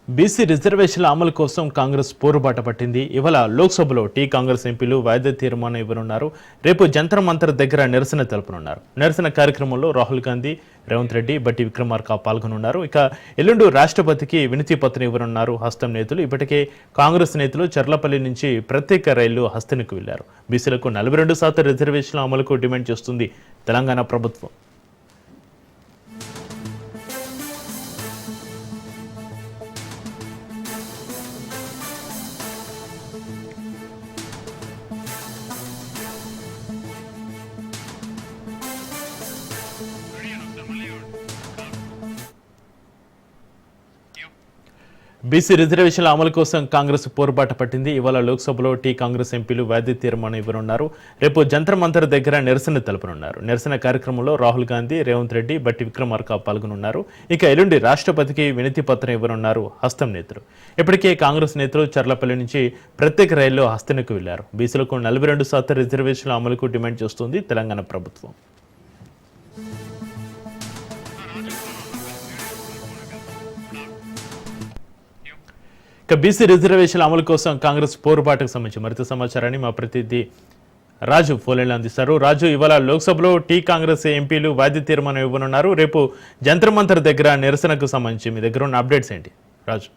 BC రిజర్వేషన్ల అమలు కోసం కాంగ్రెస్ పోరుబాట పట్టింది. ఇవాళ లోక్సభలో కాంగ్రెస్ ఎంపీలు వాయిదా తీర్మానం ఇవ్వనున్నారు. రేపు జంతర్ మంతర్ దగ్గర నిరసన తెలుపనున్నారు. నిరసన కార్యక్రమంలో రాహుల్ గాంధీ, రేవంత్ రెడ్డి, బట్టి విక్రమార్క పాల్గొనున్నారు. ఇక ఎల్లుండి రాష్ట్రపతికి వినతి పత్రం ఇవ్వనున్నారు హస్తం నేతలు. ఇప్పటికే కాంగ్రెస్ నేతలు చర్లపల్లి నుంచి ప్రత్యేక రైళ్లు హస్తనికి వెళ్లారు. బీసీలకు 42% రిజర్వేషన్ల అమలుకు డిమాండ్ చేస్తుంది తెలంగాణ ప్రభుత్వం. బీసీ రిజర్వేషన్ల అమలు కోసం కాంగ్రెస్ పోరుబాట పట్టింది. ఇవాళ లోక్సభలో కాంగ్రెస్ ఎంపీలు వాయిదా తీర్మానం ఇవ్వనున్నారు. రేపు జంతర్ మంతర్ దగ్గర నిరసన తెలుపనున్నారు. నిరసన కార్యక్రమంలో రాహుల్ గాంధీ, రేవంత్ రెడ్డి, బట్టి విక్రమార్క పాల్గొనున్నారు. ఇక ఎల్లుండి రాష్ట్రపతికి వినతి పత్రం ఇవ్వనున్నారు హస్తం నేతలు. ఇప్పటికే కాంగ్రెస్ నేతలు చర్లపల్లి నుంచి ప్రత్యేక రైల్లో హస్తనికి వెళ్లారు. బీసీలకు 42% రిజర్వేషన్ల అమలుకు డిమాండ్ చేస్తుంది తెలంగాణ ప్రభుత్వం. ఇక బీసీ రిజర్వేషన్ల అమలు కోసం కాంగ్రెస్ పోరుబాటుకు సంబంధించి మరింత సమాచారాన్ని మా ప్రతినిధి రాజు ఫోన్లైన్లో అందిస్తారు. రాజు, ఇవాళ లోక్సభలో కాంగ్రెస్ ఎంపీలు వాయిదా తీర్మానం ఇవ్వనున్నారు. రేపు జంతర్ మంతర్ దగ్గర నిరసనకు సంబంధించి మీ దగ్గర ఉన్న అప్డేట్స్ ఏంటి రాజు?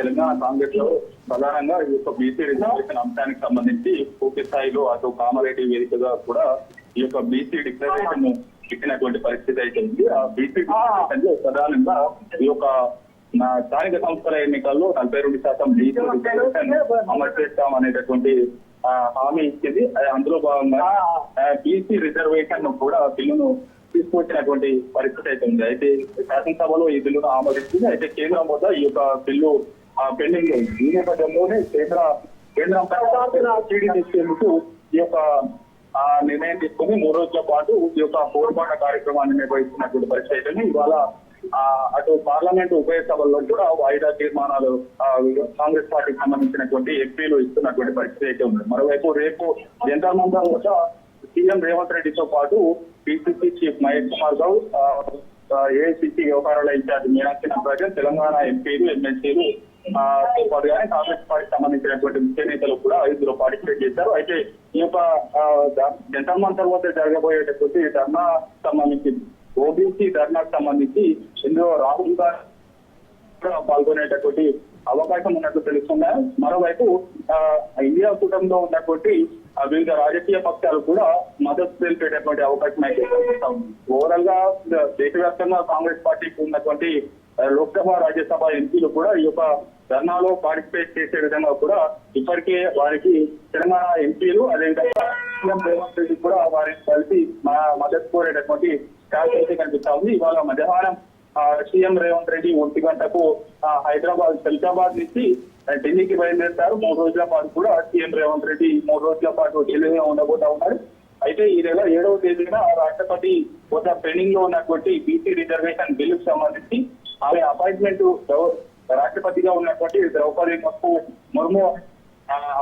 తెలంగాణ కాంగ్రెస్ లో ప్రధానంగా ఈ యొక్క బీసీ రిజర్వేషన్ అంశానికి సంబంధించి పూర్తి స్థాయిలో అటు కామారెడ్డి వేదికగా కూడా ఈ యొక్క బీసీ డిక్లరేషన్ ఇచ్చినటువంటి పరిస్థితి అయితే ఉంది. ఆ బీసీ డిక్లరేషన్ లో ప్రధానంగా ఈ యొక్క స్థానిక సంస్థల ఎన్నికల్లో 42% బీసీ అమలు చేస్తాం అనేటటువంటి హామీ ఇచ్చింది. అందులో భాగంగా బీసీ రిజర్వేషన్ కూడా బిల్లును తీసుకొచ్చినటువంటి పరిస్థితి అయితే ఉంది. అయితే శాసనసభలో ఈ బిల్లును ఆమోదించింది. అయితే కేంద్రం వద్ద ఈ యొక్క బిల్లు పెండింగ్ ఉంది. ఈ నేపథ్యంలోనే కేంద్రం తీసుకేందుకు ఈ యొక్క నిర్ణయం తీసుకుని 3 రోజుల పాటు ఈ యొక్క పోరుబాట కార్యక్రమాన్ని నిర్వహిస్తున్నటువంటి పరిస్థితి అయితే ఇవాళ అటు పార్లమెంట్ ఉభయ సభల్లో కూడా వాయిదా తీర్మానాలు కాంగ్రెస్ పార్టీకి సంబంధించినటువంటి ఎంపీలు ఇస్తున్నటువంటి పరిస్థితి అయితే ఉంది. మరోవైపు రేపు జంతర్ మంతర్ వద్ద సీఎం రేవంత్ రెడ్డితో పాటు PCC chief Mahesh Kumar Goud, AICC వ్యవహారాల ఇన్ఛార్జ్ మీనాక్షి నటరాజన్, తెలంగాణ ఎంపీలు, ఎమ్మెల్సీలు పాటుగానే కాంగ్రెస్ పార్టీకి సంబంధించినటువంటి ముఖ్య నేతలు కూడా ఇందులో పార్టిసిపేట్ చేశారు. అయితే ఈ యొక్క జంతర్ మంతర్ వద్ద జరగబోయేటటువంటి ధర్నా సంబంధించి ఓబీసీ ధర్నాకు సంబంధించి ఇందులో రాహుల్ గాంధీ పాల్గొనేటటువంటి అవకాశం ఉన్నట్లు తెలుస్తున్నాయి. మరోవైపు ఇండియా కూటమిలో ఉన్నటువంటి వివిధ రాజకీయ పక్షాలు కూడా మద్దతు తెలిపేటటువంటి అవకాశం అయితే కనిపిస్తా ఉంది. ఓవరాల్ గా దేశవ్యాప్తంగా కాంగ్రెస్ పార్టీకి ఉన్నటువంటి లోక్సభ, రాజ్యసభ ఎంపీలు కూడా ఈ యొక్క ధర్నాలో పార్టిసిపేట్ చేసే విధంగా కూడా ఇప్పటికే వారికి తెలంగాణ ఎంపీలు అదేవిధంగా సీఎం రేవంత్ రెడ్డి కూడా వారిని కలిసి మద్దతు కోరేటటువంటి ఛాన్స్ అయితే కనిపిస్తా ఉంది. ఇవాళ మధ్యాహ్నం సీఎం రేవంత్ రెడ్డి 1 గంటకు శంషాబాద్ నుంచి ఢిల్లీకి బయలుదేరుతారు. 3 రోజుల పాటు కూడా సీఎం రేవంత్ రెడ్డి 3 రోజుల పాటు ఢిల్లీలో ఉండబోతా ఉన్నారు. అయితే ఈ నెల 7వ తేదీన రాష్ట్రపతి వద్ద పెండింగ్ లో ఉన్నటువంటి బీసీ రిజర్వేషన్ బిల్లుకు సంబంధించి ఆమె అపాయింట్మెంట్ రాష్ట్రపతిగా ఉన్నటువంటి ద్రౌపది ముర్ము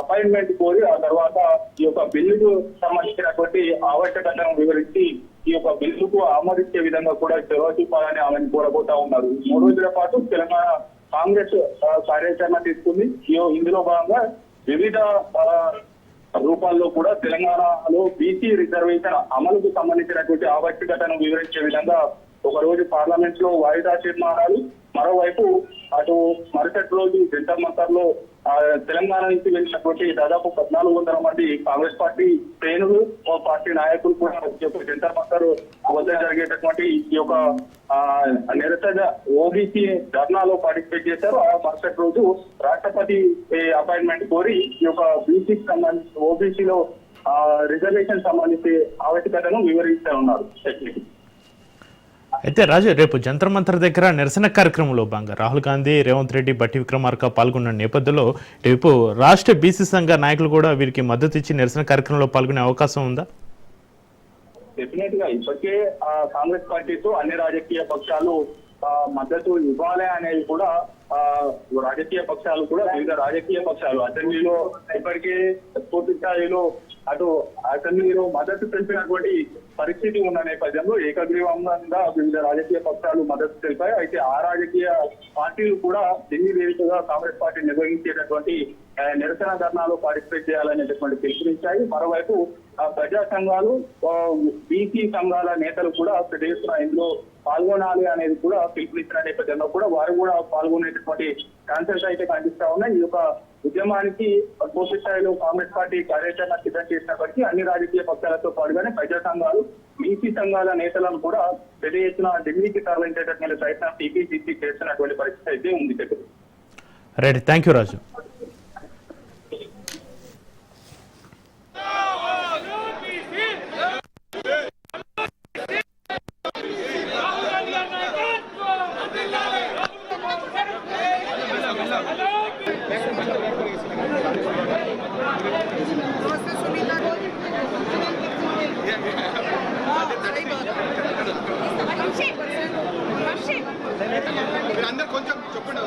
అపాయింట్మెంట్ కోరి ఆ తర్వాత ఈ యొక్క బిల్లుకు సంబంధించినటువంటి ఆవశ్యకతను వివరించి ఈ యొక్క బిల్లుకు ఆమోదించే విధంగా కూడా చొరవ చూపాలని ఆమెను కోరబోతా ఉన్నారు. 3 రోజుల పాటు తెలంగాణ కాంగ్రెస్ కార్యాచరణ తీసుకుంది. ఇందులో భాగంగా వివిధ రూపాల్లో కూడా తెలంగాణలో బీసీ రిజర్వేషన్ అమలుకు సంబంధించినటువంటి ఆవశ్యకతను వివరించే విధంగా ఒక రోజు పార్లమెంట్ లో వాయిదా తీర్మానాలు, మరోవైపు అటు మరుసటి రోజు జంతర్ మంతర్ లో తెలంగాణ నుంచి వెళ్ళినటువంటి దాదాపు 1400 మంది కాంగ్రెస్ పార్టీ శ్రేణులు, పార్టీ నాయకులు కూడా జంతర్ మంతర్ వద్ద జరిగేటటువంటి ఈ యొక్క నిరసన ఓబీసీ ధర్నాలో పార్టిసిపేట్ చేశారు. ఆ మరుసటి రోజు రాష్ట్రపతి అపాయింట్మెంట్ కోరి ఈ యొక్క బీసీకి సంబంధించి ఓబీసీలో రిజర్వేషన్ సంబంధించి ఆవశ్యకతను వివరిస్తూ ఉన్నారు. అయితే రాజు, రేపు జంతర్ మంతర్ దగ్గర నిరసన కార్యక్రమంలో భాగంగా రాహుల్ గాంధీ, రేవంత్ రెడ్డి, బట్టి విక్రమార్క పాల్గొన్న నేపథ్యంలో రేపు రాష్ట్ర బీసీ సంఘ నాయకులు కూడా వీరికి మద్దతు ఇచ్చి నిరసన కార్యక్రమంలో పాల్గొనే అవకాశం ఉందా? డెఫినెట్ గా ఇప్పటికే కాంగ్రెస్ పార్టీతో అన్ని రాజకీయ పక్షాలు మద్దతు ఇవ్వాలి అనేది కూడా రాజకీయ పక్షాలు కూడా వివిధ రాజకీయ పక్షాలు అసెంబ్లీలో ఇప్పటికే పూర్తి స్థాయిలో అటు అసెంబ్లీలో మద్దతు తెలిపినటువంటి పరిస్థితి ఉన్న నేపథ్యంలో ఏకగ్రీవంగా వివిధ రాజకీయ పక్షాలు మద్దతు తెలిపాయి. అయితే ఆ రాజకీయ పార్టీలు కూడా ఢిల్లీ వేదికగా కాంగ్రెస్ పార్టీ నిర్వహించేటటువంటి నిరసన ధర్నాలో పార్టిసిపేట్ చేయాలనేటటువంటి పిలుపునిచ్చాయి. మరోవైపు ప్రజా సంఘాలు బీసీ సంఘాల నేతలు కూడా పెద్ద ఎత్తున ఇందులో పాల్గొనాలి అనేది కూడా పిలుపునిచ్చిన నేపథ్యంలో కూడా వారు కూడా పాల్గొనేటటువంటి ఛాన్సెస్ అయితే కనిపిస్తా ఉన్నాయి. ఈ యొక్క ఉద్యమానికి పూర్తి స్థాయిలో కాంగ్రెస్ పార్టీ కార్యాచరణ సిద్ధం చేసినప్పటికీ అన్ని రాజకీయ పక్షాలతో పాటుగానే ప్రజా సంఘాలు బీసీ సంఘాల నేతలను కూడా పెద్ద ఎత్తున ఢిల్లీకి తరలించేటటువంటి ప్రయత్నం టీపీసీసీ చేస్తున్నటువంటి పరిస్థితి అయితే ఉంది. రైట్, థ్యాంక్ యూ రాజు. అందరు కొంచెం చెప్పండి.